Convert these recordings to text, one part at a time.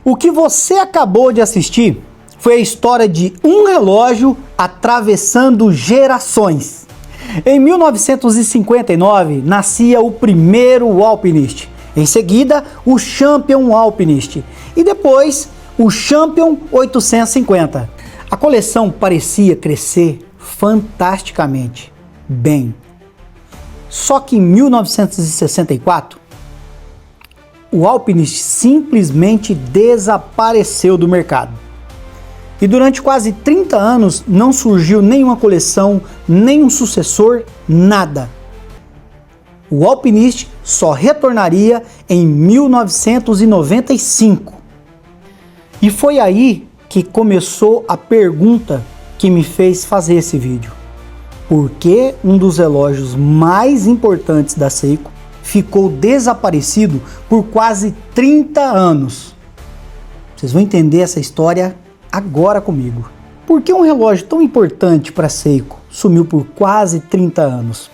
O que você acabou de assistir foi a história de um relógio atravessando gerações. Em 1959, nascia o primeiro Alpinist. Em seguida, o Champion Alpinist. E depois, o Champion 850. A coleção parecia crescer fantasticamente bem. Só que em 1964, o Alpinist simplesmente desapareceu do mercado. E durante quase 30 anos não surgiu nenhuma coleção, nenhum sucessor, nada. O Alpinist só retornaria em 1995. E foi aí que começou a pergunta que me fez fazer esse vídeo. Por que um dos relógios mais importantes da Seiko ficou desaparecido por quase 30 anos? Vocês vão entender essa história agora comigo. Por que um relógio tão importante para a Seiko sumiu por quase 30 anos?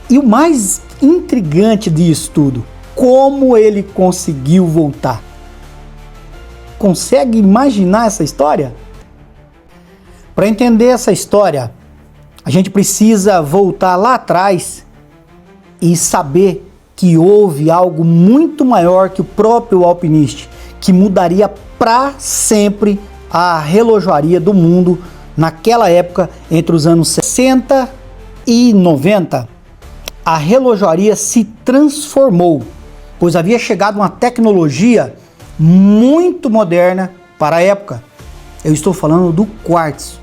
E o mais intrigante disso tudo, como ele conseguiu voltar? Consegue imaginar essa história? Para entender essa história, a gente precisa voltar lá atrás e saber que houve algo muito maior que o próprio Alpinist, que mudaria para sempre a relojoaria do mundo naquela época, entre os anos 60 e 90. A relojoaria se transformou, pois havia chegado uma tecnologia muito moderna para a época. Eu estou falando do quartzo.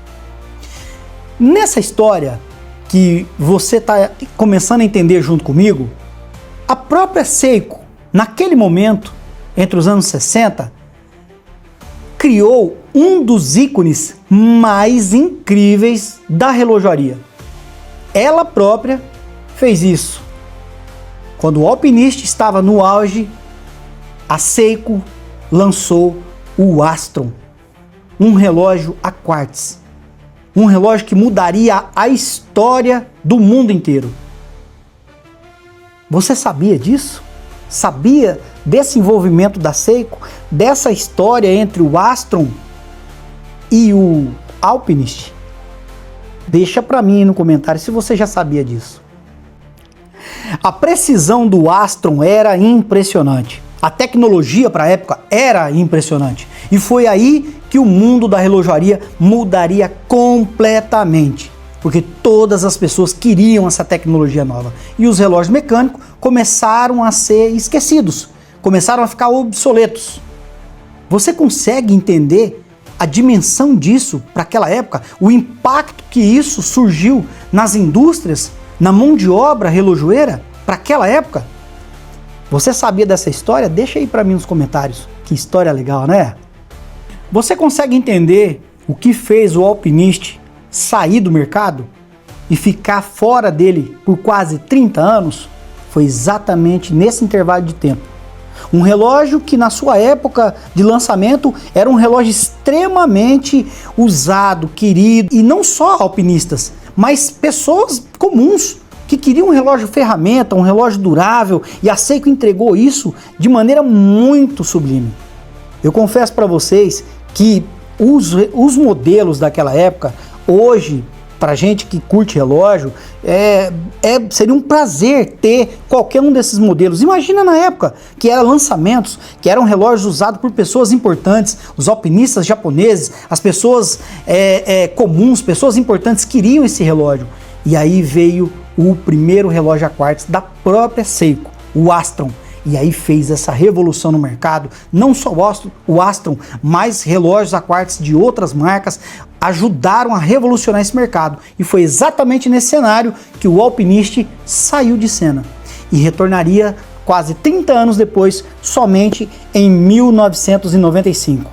Nessa história que você está começando a entender junto comigo, a própria Seiko, naquele momento, entre os anos 60, criou um dos ícones mais incríveis da relojoaria. Ela própria fez isso. Quando o Alpinist estava no auge, a Seiko lançou o Astron, um relógio a quartzo, um relógio que mudaria a história do mundo inteiro. Você sabia disso? Sabia desse envolvimento da Seiko, dessa história entre o Astron e o Alpinist? Deixa para mim no comentário se você já sabia disso. A precisão do Astron era impressionante. A tecnologia para a época era impressionante. E foi aí que o mundo da relojoaria mudaria completamente. Porque todas as pessoas queriam essa tecnologia nova. E os relógios mecânicos começaram a ser esquecidos. Começaram a ficar obsoletos. Você consegue entender a dimensão disso para aquela época? O impacto que isso surgiu nas indústrias, na mão de obra relojoeira para aquela época? Você sabia dessa história? Deixa aí para mim nos comentários. Que história legal, né? Você consegue entender o que fez o Alpinist sair do mercado e ficar fora dele por quase 30 anos? Foi exatamente nesse intervalo de tempo. Um relógio que na sua época de lançamento era um relógio extremamente usado, querido, e não só alpinistas, mas pessoas comuns que queriam um relógio ferramenta, um relógio durável, e a Seiko entregou isso de maneira muito sublime. Eu confesso para vocês que os modelos daquela época, hoje, para gente que curte relógio, seria um prazer ter qualquer um desses modelos. Imagina na época que eram lançamentos, que eram relógios usados por pessoas importantes, os alpinistas japoneses, as pessoas comuns, pessoas importantes queriam esse relógio. E aí veio o primeiro relógio a quartzo da própria Seiko, o Astron. E aí fez essa revolução no mercado. Não só o Astron, mas relógios a quartzo de outras marcas ajudaram a revolucionar esse mercado. E foi exatamente nesse cenário que o Alpinist saiu de cena e retornaria quase 30 anos depois, somente em 1995.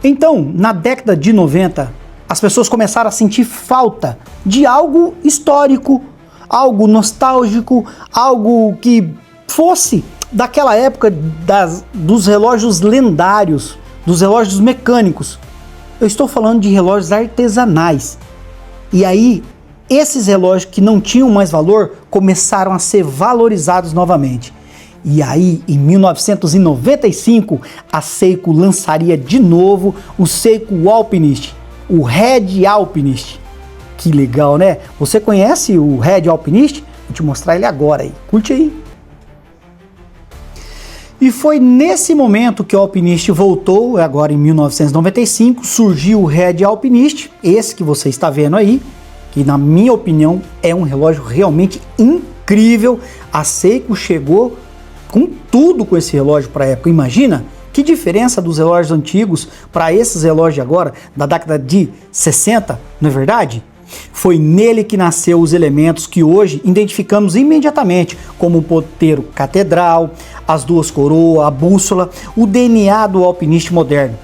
Então, na década de 90, as pessoas começaram a sentir falta de algo histórico, algo nostálgico, algo que fosse daquela época dos relógios lendários, dos relógios mecânicos. Eu estou falando de relógios artesanais. E aí, esses relógios que não tinham mais valor começaram a ser valorizados novamente. E aí, em 1995, a Seiko lançaria de novo o Seiko Alpinist, o Red Alpinist. Que legal, né? Você conhece o Red Alpinist? Vou te mostrar ele agora aí. Curte aí. E foi nesse momento que o Alpinist voltou, agora em 1995, surgiu o Red Alpinist, esse que você está vendo aí, que na minha opinião é um relógio realmente incrível. A Seiko chegou com tudo com esse relógio para a época. Imagina que diferença dos relógios antigos para esses relógios agora, da década de 60, não é verdade? Foi nele que nasceu os elementos que hoje identificamos imediatamente, como o ponteiro catedral, as duas coroas, a bússola, o DNA do alpinista moderno.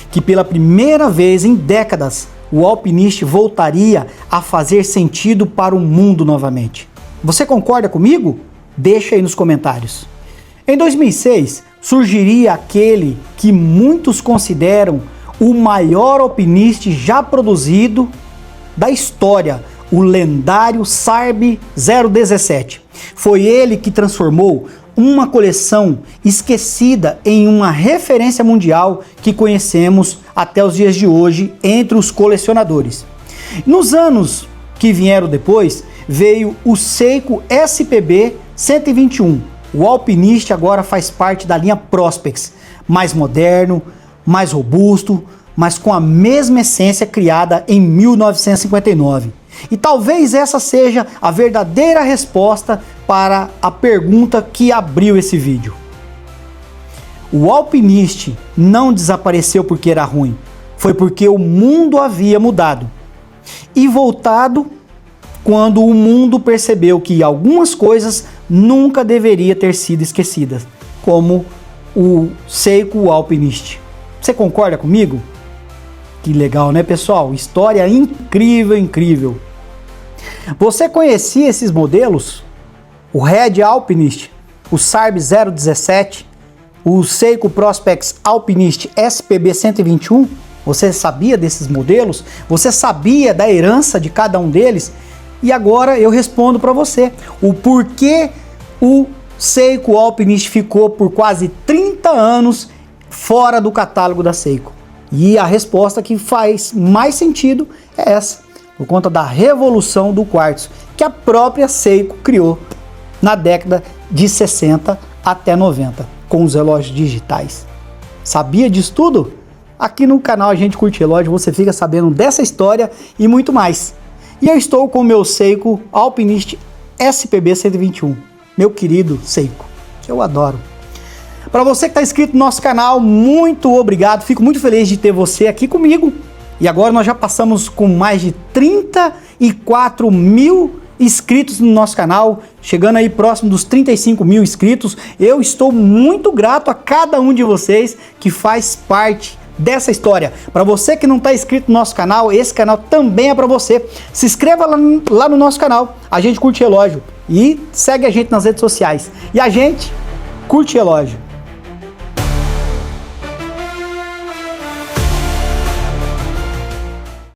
Que pela primeira vez em décadas, o alpinista voltaria a fazer sentido para o mundo novamente. Você concorda comigo? Deixa aí nos comentários. Em 2006, surgiria aquele que muitos consideram o maior alpinista já produzido da história, o lendário Sarb 017. Foi ele que transformou uma coleção esquecida em uma referência mundial que conhecemos até os dias de hoje entre os colecionadores. Nos anos que vieram depois, veio o Seiko SPB 121. O Alpinist agora faz parte da linha Prospex, mais moderno, mais robusto, mas com a mesma essência criada em 1959. E talvez essa seja a verdadeira resposta para a pergunta que abriu esse vídeo. O Alpinist não desapareceu porque era ruim, foi porque o mundo havia mudado. E voltado quando o mundo percebeu que algumas coisas nunca deveriam ter sido esquecidas, como o Seiko Alpinist. Você concorda comigo? Que legal, né, pessoal? História incrível, incrível. Você conhecia esses modelos? O Red Alpinist, o Sarb 017, o Seiko Prospex Alpinist SPB 121? Você sabia desses modelos? Você sabia da herança de cada um deles? E agora eu respondo para você o porquê o Seiko Alpinist ficou por quase 30 anos fora do catálogo da Seiko. E a resposta que faz mais sentido é essa, por conta da revolução do quartzo que a própria Seiko criou na década de 60 até 90, com os relógios digitais. Sabia disso tudo? Aqui no canal A Gente Curte Relógio você fica sabendo dessa história e muito mais. E eu estou com o meu Seiko Alpinist SPB 121, meu querido Seiko, que eu adoro. Para você que está inscrito no nosso canal, muito obrigado, fico muito feliz de ter você aqui comigo. E agora nós já passamos com mais de 34 mil inscritos no nosso canal, chegando aí próximo dos 35 mil inscritos. Eu estou muito grato a cada um de vocês que faz parte dessa história. Para você que não está inscrito no nosso canal, esse canal também é para você. Se inscreva lá no nosso canal, A Gente Curte Relógio, e segue a gente nas redes sociais. E a gente curte relógio.